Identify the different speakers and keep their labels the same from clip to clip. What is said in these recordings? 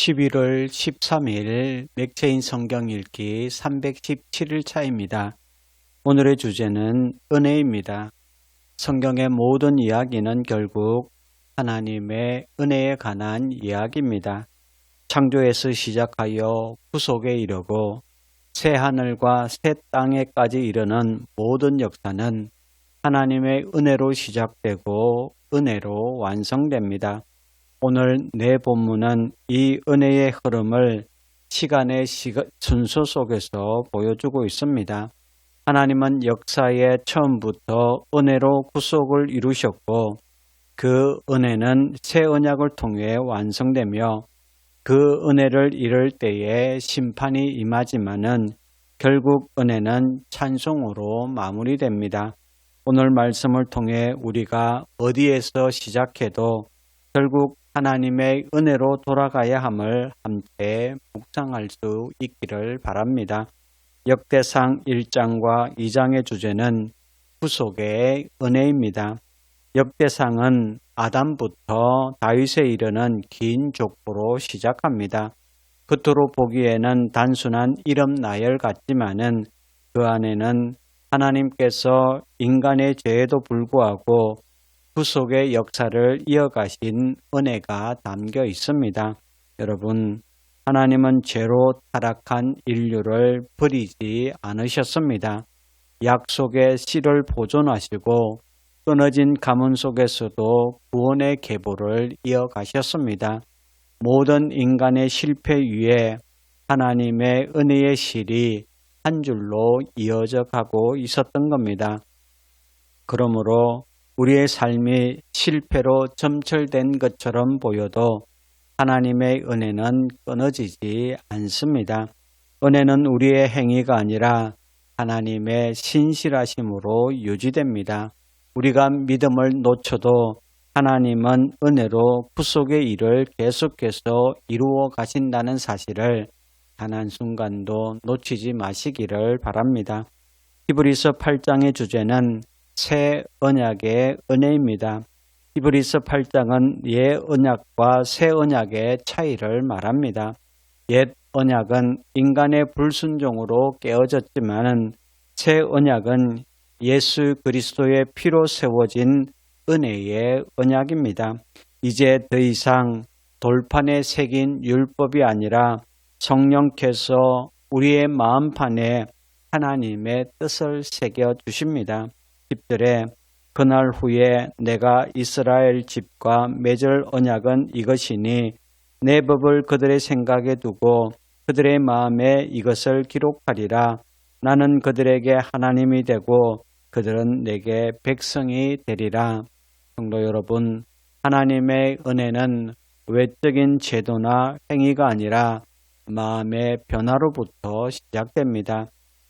Speaker 1: 11월 13일 맥체인 성경 읽기 317일 차입니다. 오늘의 주제는 은혜입니다. 성경의 모든 이야기는 결국 하나님의 은혜에 관한 이야기입니다. 창조에서 시작하여 구속에 이르고 새 하늘과 새 땅에까지 이르는 모든 역사는 하나님의 은혜로 시작되고 은혜로 완성됩니다. 오늘 내 본문은 이 은혜의 흐름을 시간의 순서 속에서 보여주고 있습니다. 하나님은 역사의 처음부터 은혜로 구속을 이루셨고 그 은혜는 새 언약을 통해 완성되며 그 은혜를 이룰 때에 심판이 임하지만은 결국 은혜는 찬송으로 마무리됩니다. 오늘 말씀을 통해 우리가 어디에서 시작해도 결국 하나님의 은혜로 돌아가야 함을 함께 묵상할 수 있기를 바랍니다. 역대상 1장과 2장의 주제는 구속의 은혜입니다. 역대상은 아담부터 다윗에 이르는 긴 족보로 시작합니다. 겉으로 보기에는 단순한 이름 나열 같지만은 그 안에는 하나님께서 인간의 죄에도 불구하고 구속의 역사를 이어가신 은혜가 담겨 있습니다. 여러분, 하나님은 죄로 타락한 인류를 버리지 않으셨습니다. 약속의 씨를 보존하시고 끊어진 가문 속에서도 구원의 계보를 이어가셨습니다. 모든 인간의 실패 위에 하나님의 은혜의 실이 한 줄로 이어져 가고 있었던 겁니다. 그러므로 우리의 삶이 실패로 점철된 것처럼 보여도 하나님의 은혜는 끊어지지 않습니다. 은혜는 우리의 행위가 아니라 하나님의 신실하심으로 유지됩니다. 우리가 믿음을 놓쳐도 하나님은 은혜로 구속의 일을 계속해서 이루어 가신다는 사실을 단 한순간도 놓치지 마시기를 바랍니다. 히브리서 8장의 주제는 새 언약의 은혜입니다. 히브리서 8장은 옛 언약과 새 언약의 차이를 말합니다. 옛 언약은 인간의 불순종으로 깨어졌지만 새 언약은 예수 그리스도의 피로 세워진 은혜의 언약입니다. 이제 더 이상 돌판에 새긴 율법이 아니라 성령께서 우리의 마음판에 하나님의 뜻을 새겨 주십니다. 10절에 그날 후에 내가 이스라엘 집과 맺을 언약은 이것이니 내 법을 그들의 생각에 두고 그들의 마음에 이것을 기록하리라. 나는 그들에게 하나님이 되고 그들은 내게 백성이 되리라. 성도 여러분, 하나님의 은혜는 외적인 제도나 행위가 아니라 마음의 변화로부터 시작됩니다.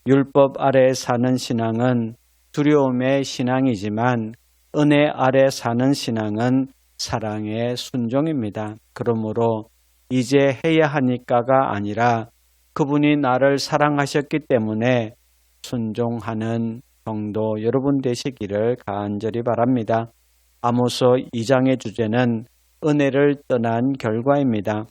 Speaker 1: 율법 아래 사는 신앙은 두려움의 신앙이지만 은혜 아래 사는 신앙은 사랑의 순종입니다. 그러므로 이제 해야 하니까가 아니라 그분이 나를 사랑하셨기 때문에 순종하는 성도 여러분 되시기를 간절히 바랍니다. 아모스 2장의 주제는 은혜를 떠난 결과입니다.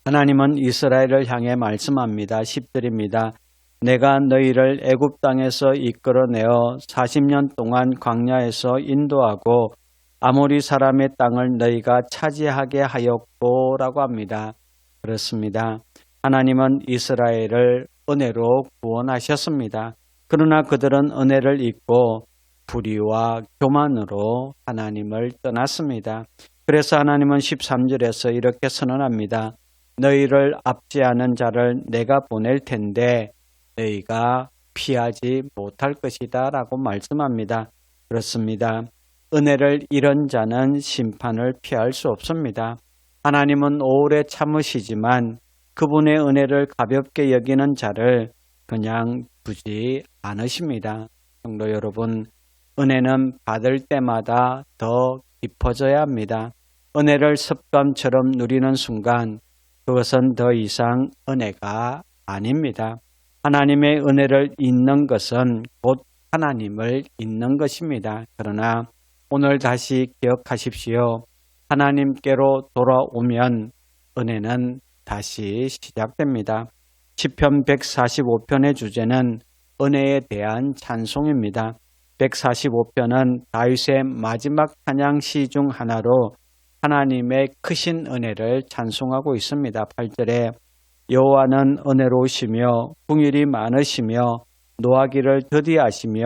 Speaker 1: 하나님은 이스라엘을 향해 말씀합니다. 10절입니다. 내가 너희를 애굽 땅에서 이끌어내어 40년 동안 광야에서 인도하고 아모리 사람의 땅을 너희가 차지하게 하였고 라고 합니다. 그렇습니다. 하나님은 이스라엘을 은혜로 구원하셨습니다. 그러나 그들은 은혜를 잊고 불의와 교만으로 하나님을 떠났습니다. 그래서 하나님은 13절에서 이렇게 선언합니다. 너희를 압제하는 자를 내가 보낼 텐데 너희가 피하지 못할 것이다 라고 말씀합니다. 그렇습니다. 은혜를 잃은 자는 심판을 피할 수 없습니다. 하나님은 오래 참으시지만 그분의 은혜를 가볍게 여기는 자를 그냥 두지 않으십니다. 성도 여러분, 은혜는 받을 때마다 더 깊어져야 합니다. 은혜를 습관처럼 누리는 순간 그것은 더 이상 은혜가 아닙니다. 하나님의 은혜를 잊는 것은 곧 하나님을 잊는 것입니다. 그러나 오늘 다시 기억하십시오. 하나님께로 돌아오면 은혜는 다시 시작됩니다. 시편 145편의 주제는 은혜에 대한 찬송입니다. 145편은 다윗의 마지막 찬양시 중 하나로 하나님의 크신 은혜를 찬송하고 있습니다. 8절에 여호와는 은혜로우시며 긍휼이 많으시며 노하기를 더디하시며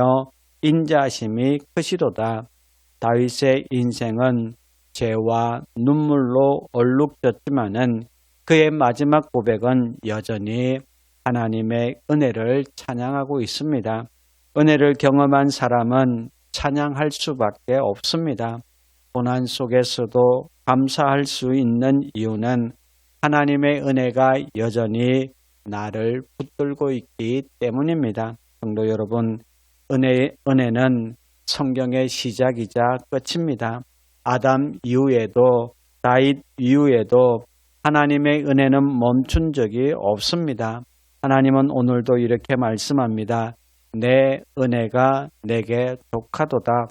Speaker 1: 인자하심이 크시도다. 다윗의 인생은 죄와 눈물로 얼룩졌지만은 그의 마지막 고백은 여전히 하나님의 은혜를 찬양하고 있습니다. 은혜를 경험한 사람은 찬양할 수밖에 없습니다. 고난 속에서도 감사할 수 있는 이유는 하나님의 은혜가 여전히 나를 붙들고 있기 때문입니다. 성도 여러분, 은혜는 성경의 시작이자 끝입니다. 아담 이후에도 다윗 이후에도 하나님의 은혜는 멈춘 적이 없습니다. 하나님은 오늘도 이렇게 말씀합니다. 내 은혜가 내게 독하도다.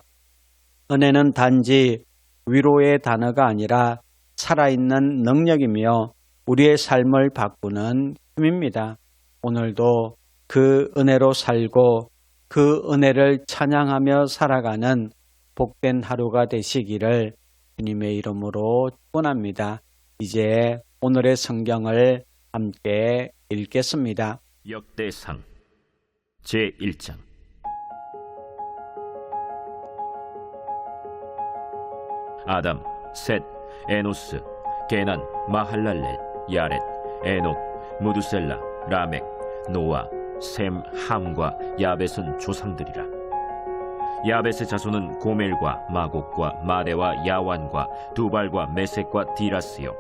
Speaker 1: 은혜는 단지 위로의 단어가 아니라 살아있는 능력이며 우리의 삶을 바꾸는 힘입니다. 오늘도 그 은혜로 살고 그 은혜를 찬양하며 살아가는 복된 하루가 되시기를 주님의 이름으로 축원합니다. 이제 오늘의 성경을 함께 읽겠습니다.
Speaker 2: 역대상 제1장. 아담, 셋, 에노스, 게난, 마할랄렛, 야렛, 에녹, 무두셀라, 라멕, 노아, 셈, 함과 야벳은 조상들이라. 야벳의 자손은 고멜과 마곡과 마대와 야완과 두발과 메섹과 디라스요.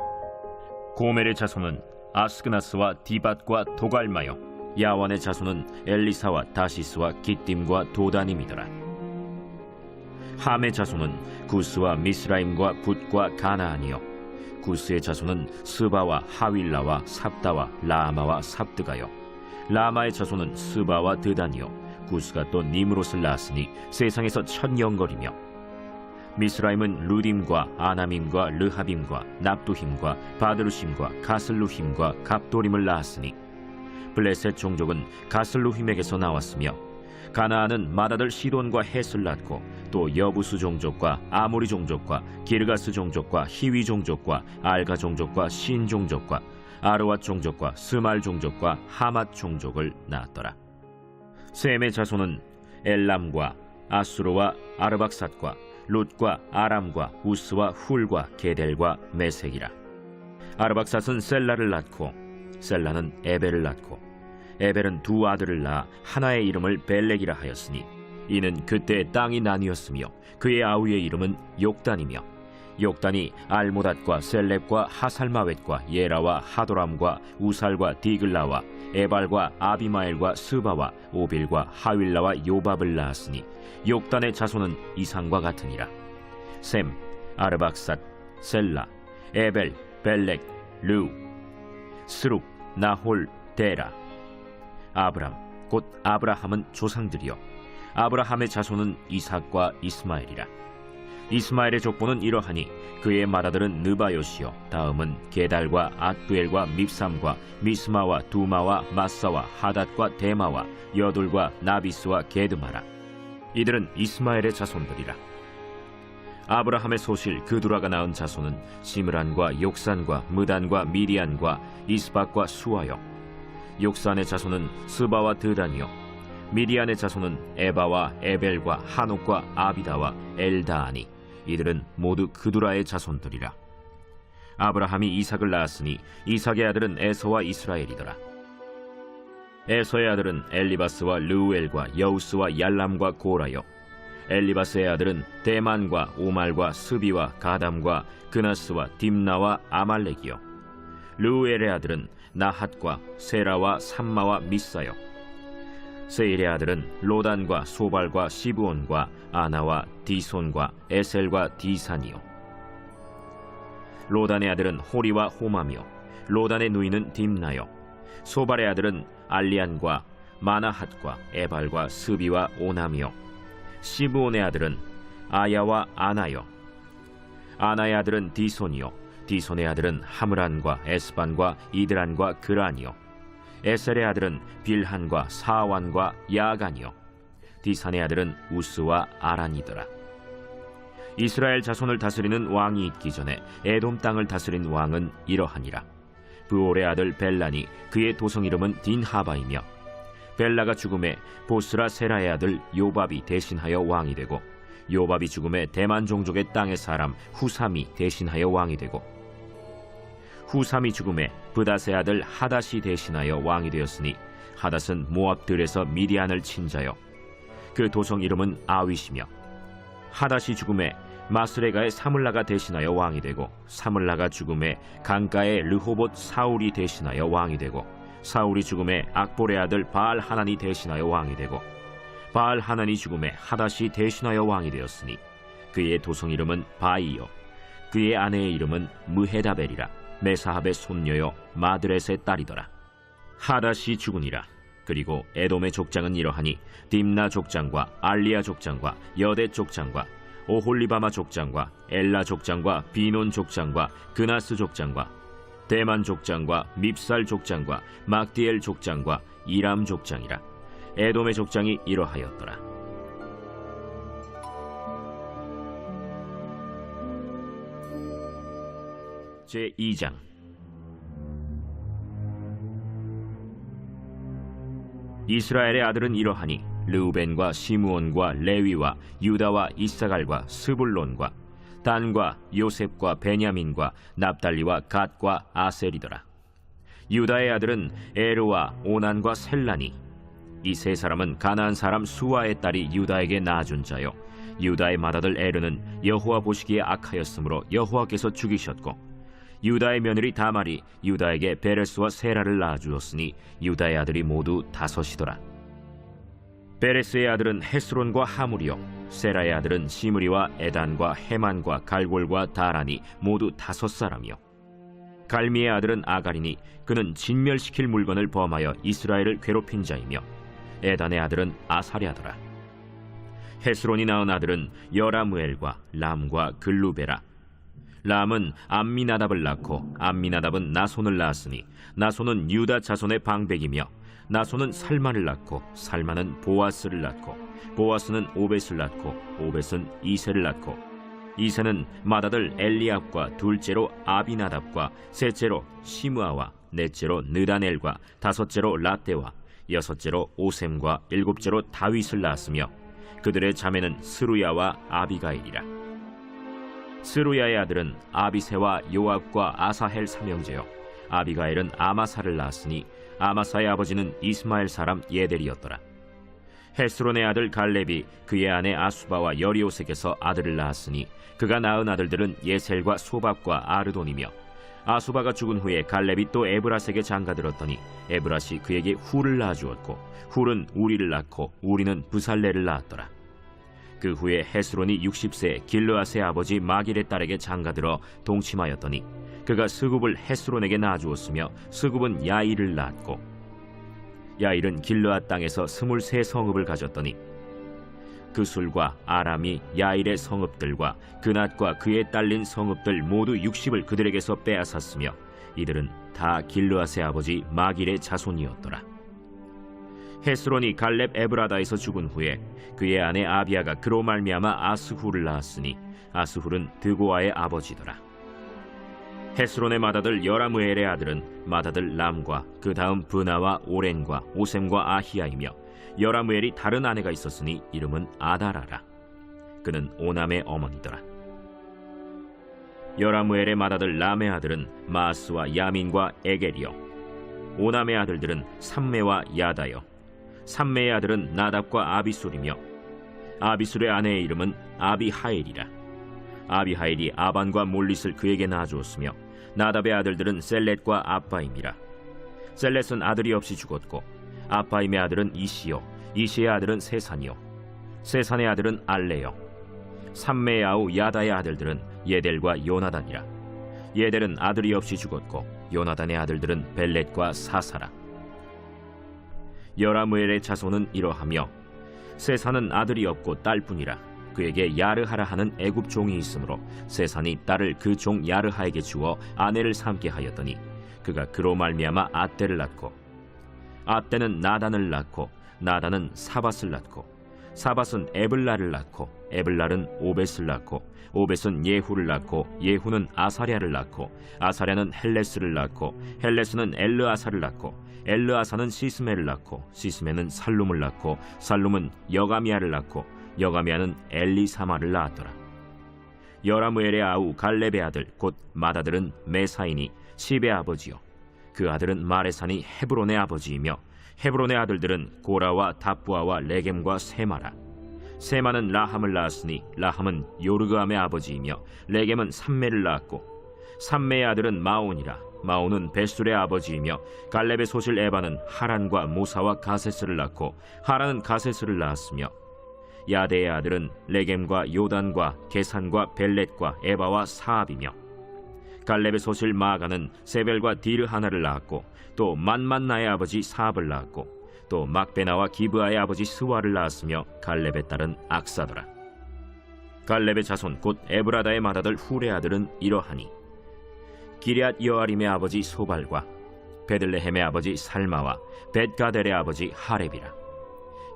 Speaker 2: 고멜의 자손은 아스그나스와 디밧과 도갈마요. 야완의 자손은 엘리사와 다시스와 기띔과 도다님이더라. 함의 자손은 구스와 미스라임과 붓과 가나안이요. 구스의 자손은 스바와 하윌라와 삽다와 라마와 삽드가요. 라마의 자손은 스바와 드단이요. 구스가 또 니므롯을 낳았으니 세상에서 천영거리며. 미스라임은 루딤과 아나밈과 르하빔과 납두힘과 바드루심과 가슬루힘과 갑도림을 낳았으니 블레셋 종족은 가슬루힘에게서 나왔으며 가나안은 맏아들 시돈과 헷을 낳고 또 여부수 종족과 아모리 종족과 기르가스 종족과 히위 종족과 알가 종족과 신 종족과 아르왓 종족과 스말 종족과 하맛 종족을 낳았더라. 셈의 자손은 엘람과 아수르와 아르박삿과 룻과 아람과 우스와 훌과 게델과 메색이라. 아르박삿은 셀라를 낳고 셀라는 에벨을 낳고 에벨은 두 아들을 낳아 하나의 이름을 벨렉이라 하였으니 이는 그때 땅이 나뉘었으며 그의 아우의 이름은 욕단이며 욕단이 알모닷과 셀렙과 하살마웻과 예라와 하도람과 우살과 디글라와 에발과 아비마엘과 스바와 오빌과 하윌라와 요밥을 낳았으니 욕단의 자손은 이상과 같으니라. 셈, 아르박삿, 셀라, 에벨, 벨렉, 르우, 스룩, 나홀, 데라. 아브람, 곧 아브라함은 조상들이요 아브라함의 자손은 이삭과 이스마엘이라. 이스마엘의 족보는 이러하니 그의 맏아들은 느바요시요 다음은 게달과 앗두엘과 밉삼과 미스마와 두마와 마사와 하닷과 데마와 여둘과 나비스와 게드마라. 이들은 이스마엘의 자손들이라. 아브라함의 소실 그두라가 낳은 자손은 시므란과 욕산과 무단과 미디안과 이스박과 수아요. 욕산의 자손은 스바와 드단이요 미디안의 자손은 에바와 에벨과 한옥과 아비다와 엘다아니. 이들은 모두 그두라의 자손들이라. 아브라함이 이삭을 낳았으니 이삭의 아들은 에서와 이스라엘이더라. 에서의 아들은 엘리바스와 르우엘과 여우스와 얄람과 고라요. 엘리바스의 아들은 데만과 오말과 스비와 가담과 그나스와 딥나와 아말렉이요. 르우엘의 아들은 나핫과 세라와 삼마와 미사요. 세일의 아들은 로단과 소발과 시브온과 아나와 디손과 에셀과 디산이요. 로단의 아들은 호리와 호마며 로단의 누이는 딥나요. 소발의 아들은 알리안과 마나핫과 에발과 스비와 오나미요. 시브온의 아들은 아야와 아나요. 아나의 아들은 디손이요 디손의 아들은 하므란과 에스반과 이드란과 그란이요 에셀의 아들은 빌한과 사완과 야간이요 디산의 아들은 우스와 아란이더라. 이스라엘 자손을 다스리는 왕이 있기 전에 에돔 땅을 다스린 왕은 이러하니라. 브올의 아들 벨란이 그의 도성 이름은 딘하바이며 벨라가 죽음에 보스라 세라의 아들 요밥이 대신하여 왕이 되고 요밥이 죽음에 대만 종족의 땅의 사람 후삼이 대신하여 왕이 되고 후삼이 죽음에 브닷의 아들 하닷이 대신하여 왕이 되었으니 하닷은 모압들에서 미디안을 친 자요 그 도성 이름은 아윗이며 하닷이 죽음에 마스레가의 사물라가 대신하여 왕이 되고 사물라가 죽음에 강가의 르호봇 사울이 대신하여 왕이 되고 사울이 죽음에 악볼의 아들 바알 하난이 대신하여 왕이 되고 바알 하난이 죽음에 하닷이 대신하여 왕이 되었으니 그의 도성 이름은 바이요 그의 아내의 이름은 무헤다벨이라 메사합의 손녀요 마드렛의 딸이더라. 하닷이 죽으니라. 그리고 에돔의 족장은 이러하니 딥나 족장과 알리아 족장과 여대 족장과 오홀리바마 족장과 엘라 족장과 비논 족장과 그나스 족장과 대만 족장과 밉살 족장과 막디엘 족장과 이람 족장이라. 에돔의 족장이 이러하였더라. 제2장. 이스라엘의 아들은 이러하니 르우벤과 시므온과 레위와 유다와 이사갈과 스불론과 단과 요셉과 베냐민과 납달리와 갓과 아셀이더라. 유다의 아들은 에르와 오난과 셀라니. 이 세 사람은 가나안 사람 수아의 딸이 유다에게 낳아준 자요 유다의 맏아들 에르는 여호와 보시기에 악하였으므로 여호와께서 죽이셨고 유다의 며느리 다말이 유다에게 베레스와 세라를 낳아주었으니 유다의 아들이 모두 5이더라. 베레스의 아들은 헤스론과 하물이요 세라의 아들은 시므리와 에단과 헤만과 갈골과 다란이 모두 5사람이요 갈미의 아들은 아가리니 그는 진멸시킬 물건을 범하여 이스라엘을 괴롭힌 자이며 에단의 아들은 아사랴더라. 헤스론이 낳은 아들은 여라무엘과 람과 글루베라. 람은 암미나답을 낳고 암미나답은 나손을 낳았으니 나손은 유다 자손의 방백이며 나손은 살만을 낳고 살만은 보아스를 낳고 보아스는 오벳을 낳고 오벳은 이세를 낳고 이세는 맏아들 엘리압과 둘째로 아비나답과 셋째로 시므아와 넷째로 느다넬과 다섯째로 라떼와 여섯째로 오셈과 일곱째로 다윗을 낳았으며 그들의 자매는 스루야와 아비가일이라. 스루야의 아들은 아비세와 요압과 아사헬 삼형제요 아비가일은 아마사를 낳았으니 아마사의 아버지는 이스마엘 사람 예델이었더라. 헤스론의 아들 갈렙이 그의 아내 아수바와 여리오색에서 아들을 낳았으니 그가 낳은 아들들은 예셀과 소밥과 아르돈이며 아수바가 죽은 후에 갈렙이 또 에브라색에 장가들었더니 에브라시 그에게 훌을 낳아주었고 훌은 우리를 낳고 우리는 부살레를 낳았더라. 그 후에 헤스론이 60세 길르앗의 아버지 마길의 딸에게 장가들어 동침하였더니 그가 스굽을 헤스론에게 낳아주었으며 스굽은 야일을 낳았고 야일은 길르앗 땅에서 23성읍을 가졌더니 그술과 아람이 야일의 성읍들과 그낫과 그에 딸린 성읍들 모두 60을 그들에게서 빼앗았으며 이들은 다 길르앗의 아버지 마길의 자손이었더라. 헤스론이 갈렙 에브라다에서 죽은 후에 그의 아내 아비아가 그로 말미암아 아스훌을 낳았으니 아스훌은 드고아의 아버지더라. 헤스론의 맏아들 여라무엘의 아들은 맏아들 람과 그 다음 브나와 오렌과 오셈과 아히야이며 여라무엘이 다른 아내가 있었으니 이름은 아다라라. 그는 오남의 어머니더라. 여라무엘의 맏아들 람의 아들은 마스와 야민과 에겔이요 오남의 아들들은 삼메와 야다요 삼메의 아들은 나답과 아비술이며 아비술의 아내의 이름은 아비하일이라. 아비하일이 아반과 몰릿을 그에게 낳아주었으며 나답의 아들들은 셀렛과 아빠임이라. 셀렛은 아들이 없이 죽었고 아빠임의 아들은 이시요 이시의 아들은 세산이요 세산의 아들은 알레요 삼메의 아우 야다의 아들들은 예델과 요나단이라. 예델은 아들이 없이 죽었고 요나단의 아들들은 벨렛과 사사라. 여라무엘의 자손은 이러하며 세산은 아들이 없고 딸뿐이라. 그에게 야르하라 하는 애굽 종이 있으므로 세산이 딸을 그 종 야르하에게 주어 아내를 삼게 하였더니 그가 그로 말미암아 앗대를 낳고 앗대는 나단을 낳고 나단은 사밧을 낳고 사밧은 에블라를 낳고 에블랄은 오벳을 낳고 오벳은 예후를 낳고 예후는 아사랴를 낳고 아사랴는 헬레스를 낳고 헬레스는 엘르아사를 낳고 엘르아사는 시스메를 낳고 시스메는 살룸을 낳고 살룸은 여가미아를 낳고 여가미아는 엘리사마를 낳았더라. 여라무엘의 아우 갈렙의 아들 곧 맏아들은 메사이니 시베의 아버지요 그 아들은 마레산이 헤브론의 아버지이며 헤브론의 아들들은 고라와 답부아와 레겜과 세마라. 세마는 라함을 낳았으니 라함은 요르그암의 아버지이며 레겜은 삼메를 낳았고 삼메의 아들은 마온이라. 마온은 베술의 아버지이며 갈렙의 소실 에바는 하란과 모사와 가세스를 낳고 하란은 가세스를 낳았으며 야데의 아들은 레겜과 요단과 게산과 벨렛과 에바와 사압이며 갈렙의 소실 마가는 세벨과 디르하나를 낳았고 또 만만나의 아버지 사압을 낳았고 또 막베나와 기브아의 아버지 스와를 낳았으며 갈렙의 딸은 악사더라. 갈렙의 자손 곧 에브라다의 맏아들 훌의 아들은 이러하니 기럇 여아림의 아버지 소발과 베들레헴의 아버지 살마와 벳가델의 아버지 하렙이라.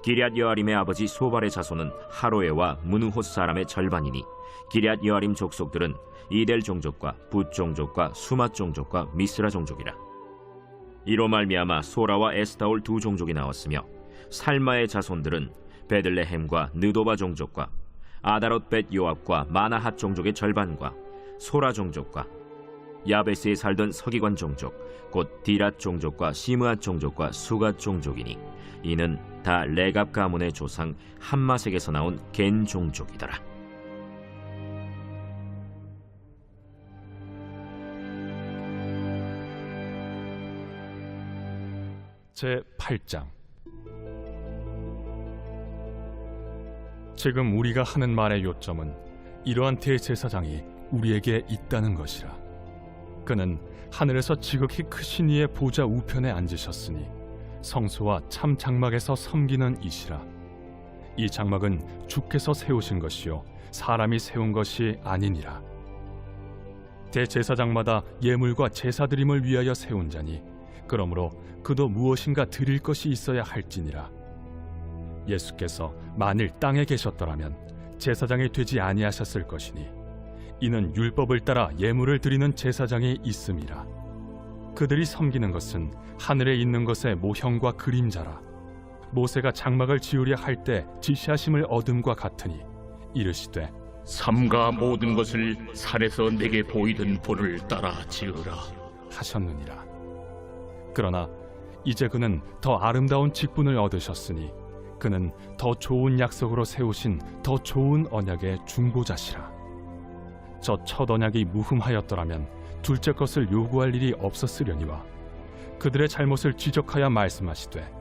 Speaker 2: 기럇 여아림의 아버지 소발의 자손은 하로에와 무느호 사람의 절반이니 기럇 여아림 족속들은 이델 종족과 붓 종족과 수맛 종족과 미스라 종족이라. 이로 말미암아 소라와 에스타올 두 종족이 나왔으며 살마의 자손들은 베들레헴과 느도바 종족과 아다롯 벳 요압과 마나핫 종족의 절반과 소라 종족과 야베스에 살던 서기관 종족 곧 디랏 종족과 시므앗 종족과 수갓 종족이니 이는 다 레갑 가문의 조상 함마색에서 나온 겐 종족이더라.
Speaker 3: 제8장. 지금 우리가 하는 말의 요점은 이러한 대제사장이 우리에게 있다는 것이라. 그는 하늘에서 지극히 크신 이의 보좌 우편에 앉으셨으니 성소와 참 장막에서 섬기는 이시라. 이 장막은 주께서 세우신 것이요 사람이 세운 것이 아니니라. 대제사장마다 예물과 제사드림을 위하여 세운 자니 그러므로 그도 무엇인가 드릴 것이 있어야 할지니라. 예수께서 만일 땅에 계셨더라면 제사장이 되지 아니하셨을 것이니 이는 율법을 따라 예물을 드리는 제사장이 있음이라. 그들이 섬기는 것은 하늘에 있는 것의 모형과 그림자라. 모세가 장막을 지으려 할 때 지시하심을 얻음과 같으니 이르시되
Speaker 4: 삼가 모든 것을 산에서 내게 보이던 본을 따라 지으라
Speaker 3: 하셨느니라. 그러나 이제 그는 더 아름다운 직분을 얻으셨으니 그는 더 좋은 약속으로 세우신 더 좋은 언약의 중보자시라. 저 첫 언약이 무흠하였더라면 둘째 것을 요구할 일이 없었으려니와 그들의 잘못을 지적하여 말씀하시되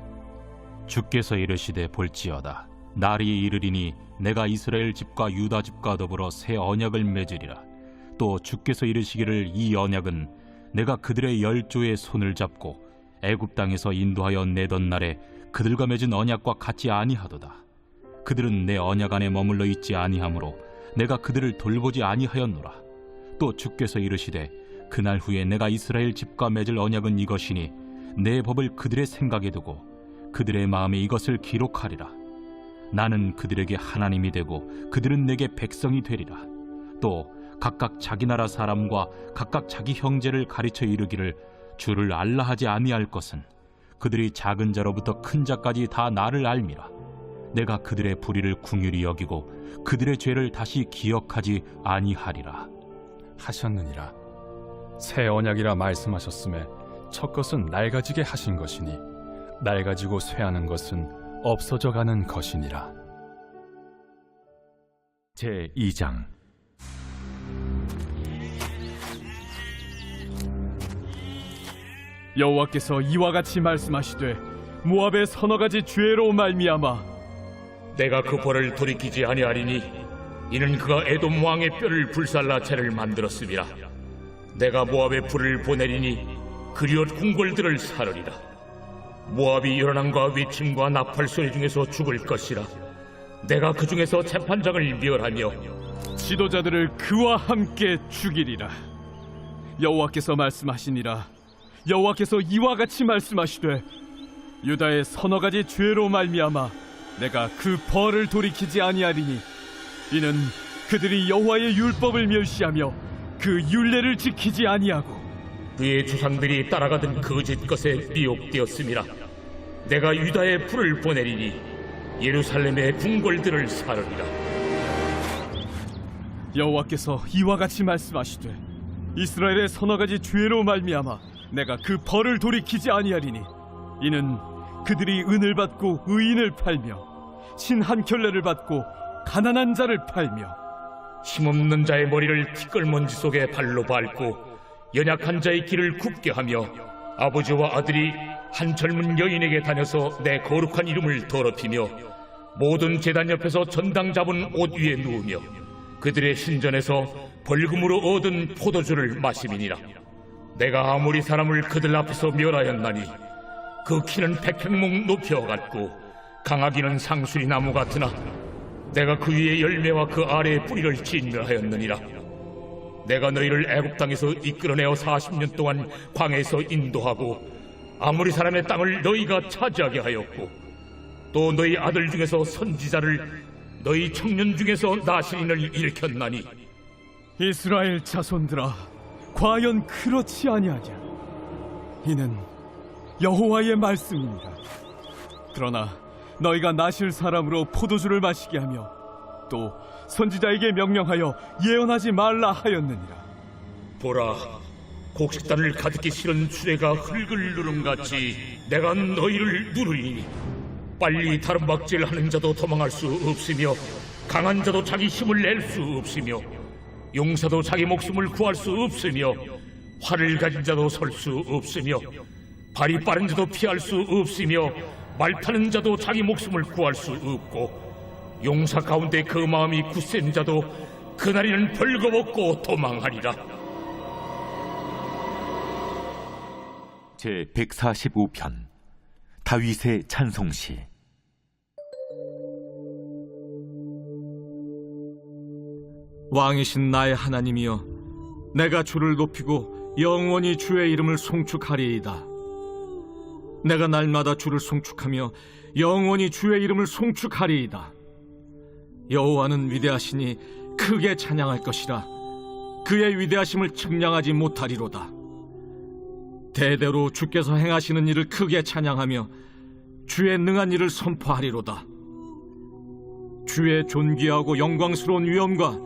Speaker 5: 주께서 이르시되 볼지어다 날이 이르리니 내가 이스라엘 집과 유다 집과 더불어 새 언약을 맺으리라. 또 주께서 이르시기를 이 언약은 내가 그들의 열조의 손을 잡고 애굽 땅에서 인도하여 내던 날에 그들과 맺은 언약과 같지 아니하도다. 그들은 내 언약 안에 머물러 있지 아니하므로 내가 그들을 돌보지 아니하였노라. 또 주께서 이르시되 그날 후에 내가 이스라엘 집과 맺을 언약은 이것이니 내 법을 그들의 생각에 두고 그들의 마음에 이것을 기록하리라. 나는 그들에게 하나님이 되고 그들은 내게 백성이 되리라. 또 각각 자기 나라 사람과 각각 자기 형제를 가르쳐 이르기를 주를 알라 하지 아니할 것은 그들이 작은 자로부터 큰 자까지 다 나를 알미라. 내가 그들의 불의를 궁휼히 여기고 그들의 죄를 다시 기억하지 아니하리라
Speaker 3: 하셨느니라. 새 언약이라 말씀하셨음에 첫 것은 낡아지게 하신 것이니 낡아지고 쇠하는 것은 없어져 가는 것이니라. 제2장.
Speaker 6: 여호와께서 이와 같이 말씀하시되 모압의 서너 가지 죄로 말미암아
Speaker 4: 내가 그 벌을 돌이키지 아니하리니 이는 그가 에돔 왕의 뼈를 불살라 채를 만들었음이라. 내가 모압에 불을 보내리니 그리옷 궁궐들을 사르리라. 모압이 열난과 위침과 나팔 소리 중에서 죽을 것이라. 내가 그 중에서 재판장을 멸하며
Speaker 6: 지도자들을 그와 함께 죽이리라. 여호와께서 말씀하시니라. 여호와께서 이와 같이 말씀하시되 유다의 서너 가지 죄로 말미암아 내가 그 벌을 돌이키지 아니하리니 이는 그들이 여호와의 율법을 멸시하며 그 율례를 지키지 아니하고
Speaker 4: 그의 조상들이 따라가던 거짓 것에 미혹되었음이라. 내가 유다에 불을 보내리니 예루살렘의 궁궐들을 사르리라.
Speaker 6: 여호와께서 이와 같이 말씀하시되 이스라엘의 서너 가지 죄로 말미암아 내가 그 벌을 돌이키지 아니하리니 이는 그들이 은을 받고 의인을 팔며 신 한 켤레를 받고 가난한 자를 팔며
Speaker 4: 힘없는 자의 머리를 티끌먼지 속에 발로 밟고 연약한 자의 길을 굽게 하며 아버지와 아들이 한 젊은 여인에게 다녀서 내 거룩한 이름을 더럽히며 모든 제단 옆에서 전당 잡은 옷 위에 누우며 그들의 신전에서 벌금으로 얻은 포도주를 마심이니라. 내가 아무리 사람을 그들 앞에서 멸하였나니 그 키는 백행목 높여갔고 강하기는 상수리 나무 같으나 내가 그 위에 열매와 그 아래에 뿌리를 진멸하였느니라. 내가 너희를 애굽 땅에서 이끌어내어 40년 동안 광야에서 인도하고 아무리 사람의 땅을 너희가 차지하게 하였고 또 너희 아들 중에서 선지자를 너희 청년 중에서 나신인을 일으켰나니
Speaker 6: 이스라엘 자손들아 과연 그렇지 아니하냐. 이는 여호와의 말씀이니라. 그러나 너희가 나실 사람으로 포도주를 마시게 하며 또 선지자에게 명령하여 예언하지 말라 하였느니라.
Speaker 4: 보라, 곡식단을 가득히 실은 수레가 흙을 누름같이 내가 너희를 누르리니 빨리 다른 박질하는 자도 도망할 수 없으며 강한 자도 자기 힘을 낼 수 없으며 용사도 자기 목숨을 구할 수 없으며 활을 가진 자도 설 수 없으며 발이 빠른 자도 피할 수 없으며 말 타는 자도 자기 목숨을 구할 수 없고 용사 가운데 그 마음이 굳센 자도 그날에는 벌거벗고 도망하리라.
Speaker 7: 제 145편 다윗의 찬송시.
Speaker 8: 왕이신 나의 하나님이여, 내가 주를 높이고 영원히 주의 이름을 송축하리이다. 내가 날마다 주를 송축하며 영원히 주의 이름을 송축하리이다. 여호와는 위대하시니 크게 찬양할 것이라. 그의 위대하심을 측량하지 못하리로다. 대대로 주께서 행하시는 일을 크게 찬양하며 주의 능한 일을 선포하리로다. 주의 존귀하고 영광스러운 위엄과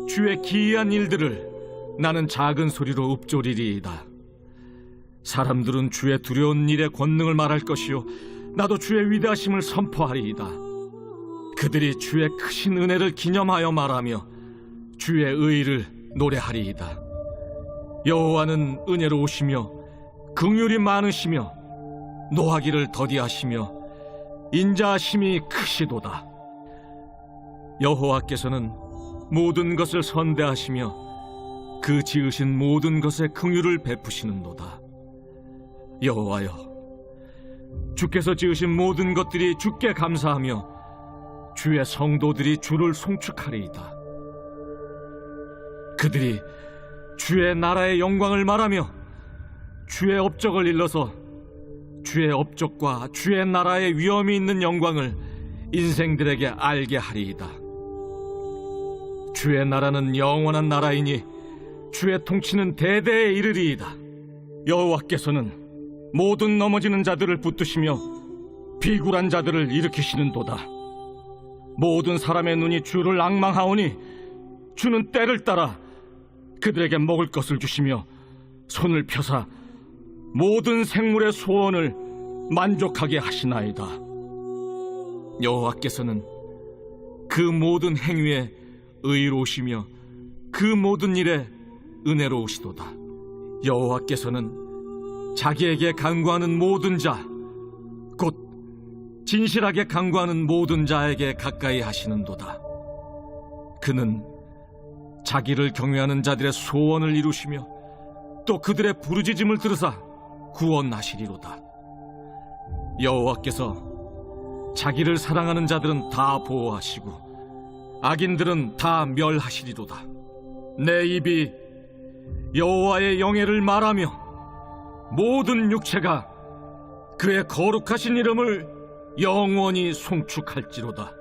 Speaker 8: 주의 기이한 일들을 나는 작은 소리로 읊조리리이다. 사람들은 주의 두려운 일의 권능을 말할 것이요 나도 주의 위대하심을 선포하리이다. 그들이 주의 크신 은혜를 기념하여 말하며 주의 의를 노래하리이다. 여호와는 은혜로우시며 긍휼이 많으시며 노하기를 더디하시며 인자하심이 크시도다. 여호와께서는 모든 것을 선대하시며 그 지으신 모든 것에 긍휼을 베푸시는도다. 여호와여, 주께서 지으신 모든 것들이 주께 감사하며 주의 성도들이 주를 송축하리이다. 그들이 주의 나라의 영광을 말하며 주의 업적을 일러서 주의 업적과 주의 나라의 위엄이 있는 영광을 인생들에게 알게 하리이다. 주의 나라는 영원한 나라이니 주의 통치는 대대에 이르리이다. 여호와께서는 모든 넘어지는 자들을 붙드시며 비굴한 자들을 일으키시는도다. 모든 사람의 눈이 주를 앙망하오니 주는 때를 따라 그들에게 먹을 것을 주시며 손을 펴사 모든 생물의 소원을 만족하게 하시나이다. 여호와께서는 그 모든 행위에 의로우시며 그 모든 일에 은혜로우시도다. 여호와께서는 자기에게 간구하는 모든 자, 곧 진실하게 간구하는 모든 자에게 가까이 하시는도다. 그는 자기를 경외하는 자들의 소원을 이루시며 또 그들의 부르짖음을 들으사 구원하시리로다. 여호와께서 자기를 사랑하는 자들은 다 보호하시고 악인들은 다 멸하시리로다. 내 입이 여호와의 영예를 말하며 모든 육체가 그의 거룩하신 이름을 영원히 송축할지로다.